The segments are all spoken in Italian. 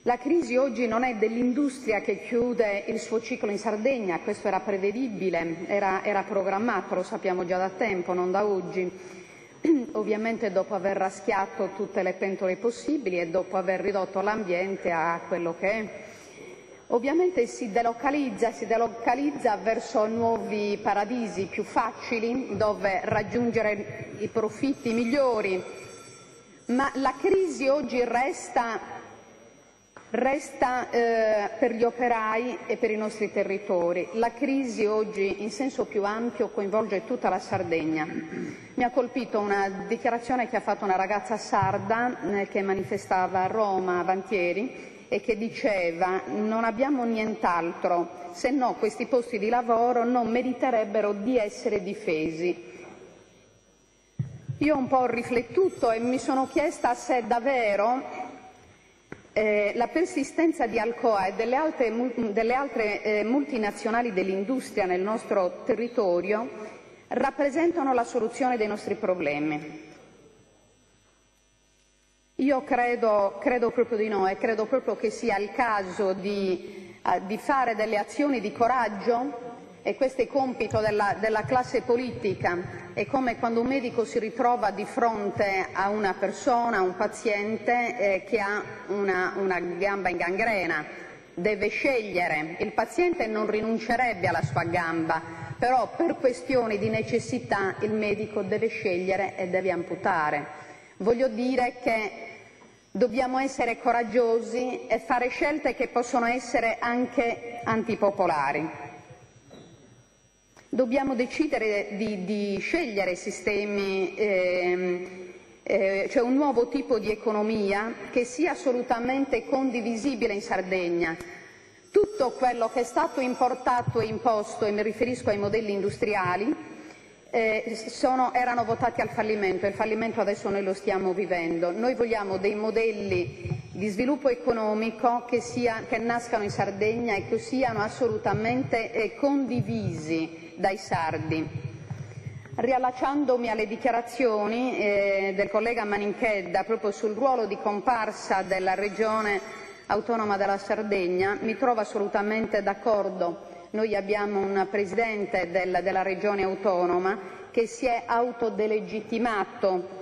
La crisi oggi non è dell'industria che chiude il suo ciclo in Sardegna, questo era prevedibile, era programmato, lo sappiamo già da tempo, non da oggi. Ovviamente dopo aver raschiato tutte le pentole possibili e dopo aver ridotto l'ambiente a quello che è. Ovviamente si delocalizza verso nuovi paradisi più facili dove raggiungere i profitti migliori, ma la crisi oggi resta per gli operai e per i nostri territori. La crisi oggi in senso più ampio coinvolge tutta la Sardegna. Mi ha colpito una dichiarazione che ha fatto una ragazza sarda che manifestava a Roma avantieri e che diceva: non abbiamo nient'altro, se no questi posti di lavoro non meriterebbero di essere difesi. Io un po' ho riflettuto e mi sono chiesta se davvero la persistenza di Alcoa e delle altre multinazionali dell'industria nel nostro territorio rappresentano la soluzione dei nostri problemi. Io credo proprio di no e credo proprio che sia il caso di fare delle azioni di coraggio, e questo è compito della classe politica. È come quando un medico si ritrova di fronte a una persona, a un paziente che ha una gamba in gangrena. Deve scegliere. Il paziente non rinuncerebbe alla sua gamba, però per questioni di necessità il medico deve scegliere e deve amputare. Voglio dire che dobbiamo essere coraggiosi e fare scelte che possono essere anche antipopolari. Dobbiamo decidere di scegliere sistemi, cioè un nuovo tipo di economia che sia assolutamente condivisibile in Sardegna. Tutto quello che è stato importato e imposto, e mi riferisco ai modelli industriali, erano votati al fallimento, e il fallimento adesso noi lo stiamo vivendo. Noi vogliamo dei modelli di sviluppo economico che nascano in Sardegna e che siano assolutamente condivisi dai sardi. Riallacciandomi alle dichiarazioni del collega Maninchedda proprio sul ruolo di comparsa della Regione Autonoma della Sardegna, mi trovo assolutamente d'accordo. Noi abbiamo un Presidente della Regione Autonoma che si è autodelegittimato,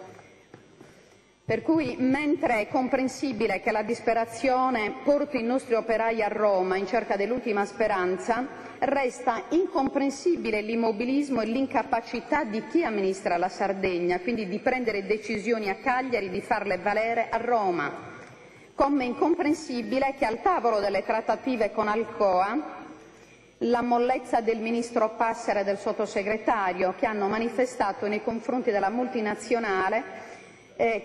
per cui mentre è comprensibile che la disperazione porti i nostri operai a Roma in cerca dell'ultima speranza, resta incomprensibile l'immobilismo e l'incapacità di chi amministra la Sardegna, quindi di prendere decisioni a Cagliari, di farle valere a Roma. Come incomprensibile che al tavolo delle trattative con Alcoa la mollezza del ministro Passera e del sottosegretario, che hanno manifestato nei confronti della multinazionale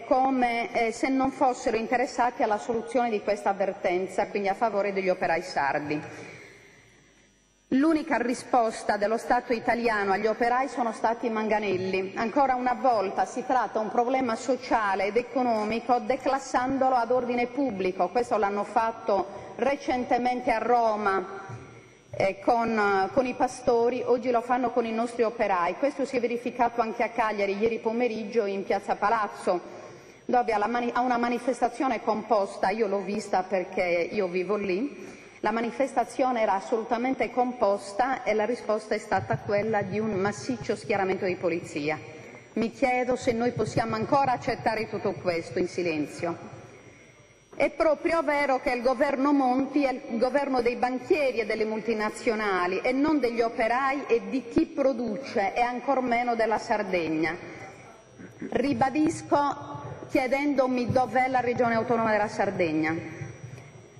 come se non fossero interessati alla soluzione di questa avvertenza, quindi a favore degli operai sardi. L'unica risposta dello Stato italiano agli operai sono stati i manganelli. Ancora una volta si tratta di un problema sociale ed economico declassandolo ad ordine pubblico. Questo l'hanno fatto recentemente a Roma con i pastori, oggi lo fanno con i nostri operai. Questo si è verificato anche a Cagliari ieri pomeriggio in Piazza Palazzo, dove a una manifestazione composta, io l'ho vista perché io vivo lì, la manifestazione era assolutamente composta e la risposta è stata quella di un massiccio schieramento di polizia. Mi chiedo se noi possiamo ancora accettare tutto questo in silenzio. È proprio vero che il governo Monti è il governo dei banchieri e delle multinazionali e non degli operai e di chi produce, e ancor meno della Sardegna. Ribadisco chiedendomi dov'è la Regione Autonoma della Sardegna.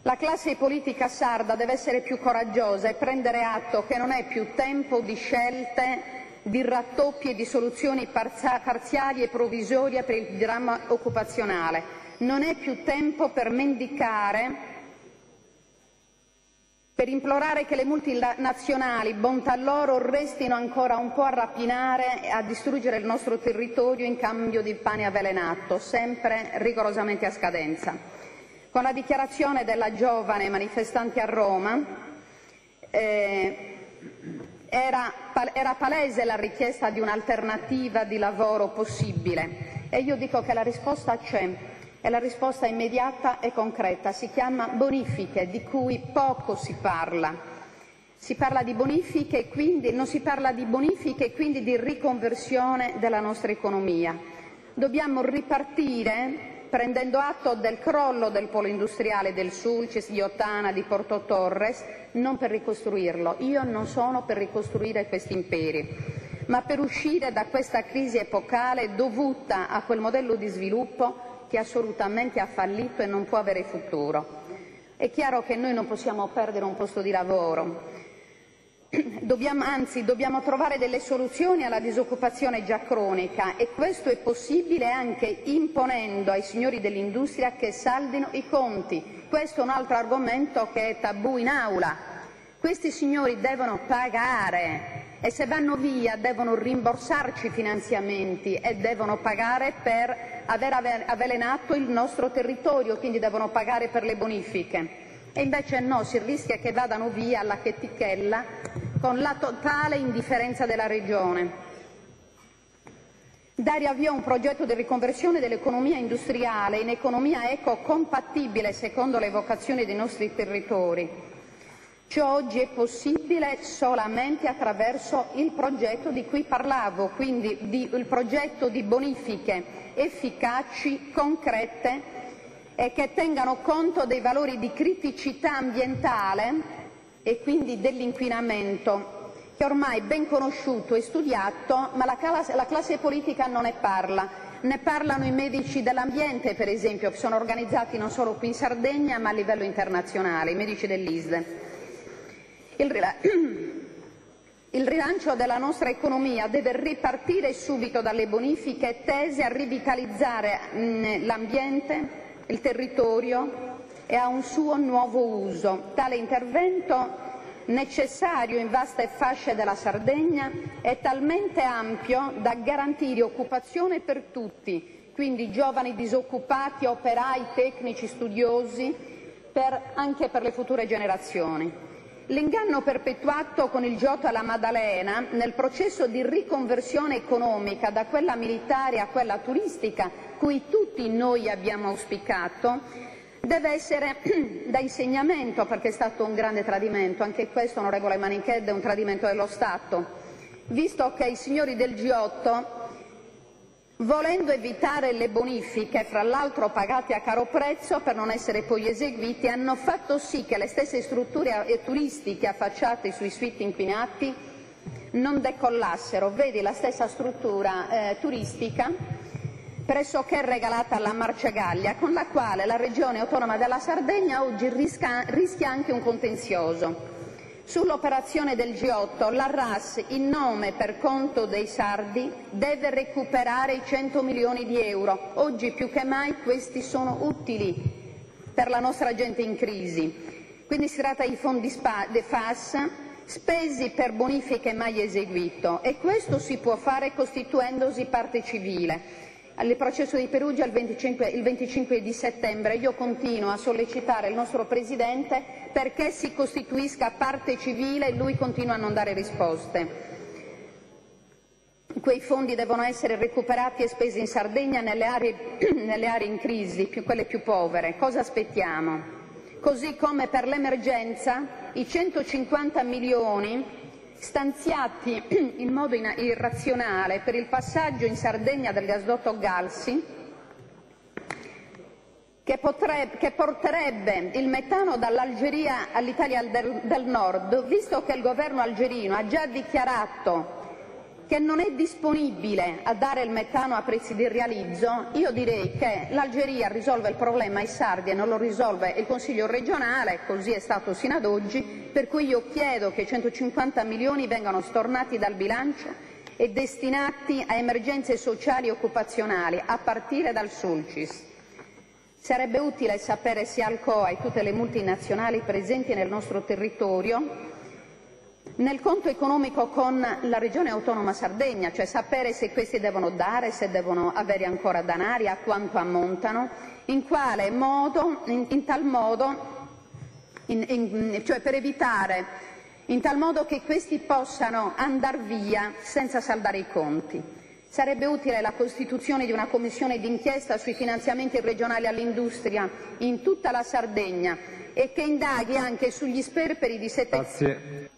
La classe politica sarda deve essere più coraggiosa e prendere atto che non è più tempo di scelte, di rattoppi e di soluzioni parziali e provvisorie per il dramma occupazionale. Non è più tempo per mendicare, per implorare che le multinazionali, bontà loro, restino ancora un po' a rapinare e a distruggere il nostro territorio in cambio di pane avvelenato, sempre rigorosamente a scadenza. Con la dichiarazione della giovane manifestante a Roma era palese la richiesta di un'alternativa di lavoro possibile, e io dico che la risposta c'è. E la risposta è immediata e concreta, si chiama bonifiche, di cui poco si parla. Si parla di bonifiche e quindi, non si parla di bonifiche e quindi di riconversione della nostra economia. Dobbiamo ripartire prendendo atto del crollo del polo industriale del Sulcis, di Ottana, di Porto Torres, non per ricostruirlo. Io non sono per ricostruire questi imperi, ma per uscire da questa crisi epocale dovuta a quel modello di sviluppo che assolutamente ha fallito e non può avere futuro. È chiaro che noi non possiamo perdere un posto di lavoro. Dobbiamo trovare delle soluzioni alla disoccupazione già cronica e questo è possibile anche imponendo ai signori dell'industria che saldino i conti. Questo è un altro argomento che è tabù in aula. Questi signori devono pagare e se vanno via devono rimborsarci i finanziamenti e devono pagare per aver avvelenato il nostro territorio, quindi devono pagare per le bonifiche. E invece no, si rischia che vadano via alla chetichella con la totale indifferenza della Regione. Dare avvio a un progetto di riconversione dell'economia industriale in economia eco-compatibile secondo le vocazioni dei nostri territori. Ciò oggi è possibile solamente attraverso il progetto di cui parlavo, quindi il progetto di bonifiche efficaci, concrete e che tengano conto dei valori di criticità ambientale e quindi dell'inquinamento, che ormai è ben conosciuto e studiato, ma la classe politica non ne parla. Ne parlano i medici dell'ambiente, per esempio, che sono organizzati non solo qui in Sardegna, ma a livello internazionale, i medici dell'ISDE. Il rilancio della nostra economia deve ripartire subito dalle bonifiche tese a rivitalizzare l'ambiente, il territorio e a un suo nuovo uso. Tale intervento, necessario in vaste fasce della Sardegna, è talmente ampio da garantire occupazione per tutti, quindi giovani disoccupati, operai, tecnici, studiosi, anche per le future generazioni. L'inganno perpetuato con il G8 alla Maddalena nel processo di riconversione economica da quella militare a quella turistica, cui tutti noi abbiamo auspicato, deve essere da insegnamento perché è stato un grande tradimento. Anche questo, onorevole Manichedda, è un tradimento dello Stato, visto che i signori del G8, volendo evitare le bonifiche, fra l'altro pagate a caro prezzo per non essere poi eseguiti, hanno fatto sì che le stesse strutture turistiche affacciate sui siti inquinati non decollassero. Vedi la stessa struttura turistica pressoché regalata alla Marcegaglia, con la quale la Regione Autonoma della Sardegna oggi rischia anche un contenzioso. Sull'operazione del G8 la RAS, in nome per conto dei sardi, deve recuperare i 100 milioni di euro. Oggi più che mai questi sono utili per la nostra gente in crisi. Quindi si tratta di fondi FAS spesi per bonifiche mai eseguito e questo si può fare costituendosi parte civile. Al processo di Perugia il 25 di settembre io continuo a sollecitare il nostro Presidente perché si costituisca parte civile e lui continua a non dare risposte. Quei fondi devono essere recuperati e spesi in Sardegna nelle aree in crisi, quelle più povere. Cosa aspettiamo? Così come per l'emergenza i 150 milioni stanziati in modo irrazionale per il passaggio in Sardegna del gasdotto Galsi, che porterebbe il metano dall'Algeria all'Italia del Nord, visto che il governo algerino ha già dichiarato che non è disponibile a dare il metano a prezzi di realizzo, io direi che l'Algeria risolve il problema ai sardi e non lo risolve il Consiglio regionale, così è stato sino ad oggi, per cui io chiedo che 150 milioni vengano stornati dal bilancio e destinati a emergenze sociali e occupazionali, a partire dal Sulcis. Sarebbe utile sapere se Alcoa e tutte le multinazionali presenti nel nostro territorio nel conto economico con la Regione Autonoma Sardegna, cioè sapere se questi devono dare, se devono avere ancora danari, a quanto ammontano, in quale modo, cioè per evitare, in tal modo che questi possano andare via senza saldare i conti. Sarebbe utile la costituzione di una commissione d'inchiesta sui finanziamenti regionali all'industria in tutta la Sardegna e che indaghi anche sugli sperperi di 7...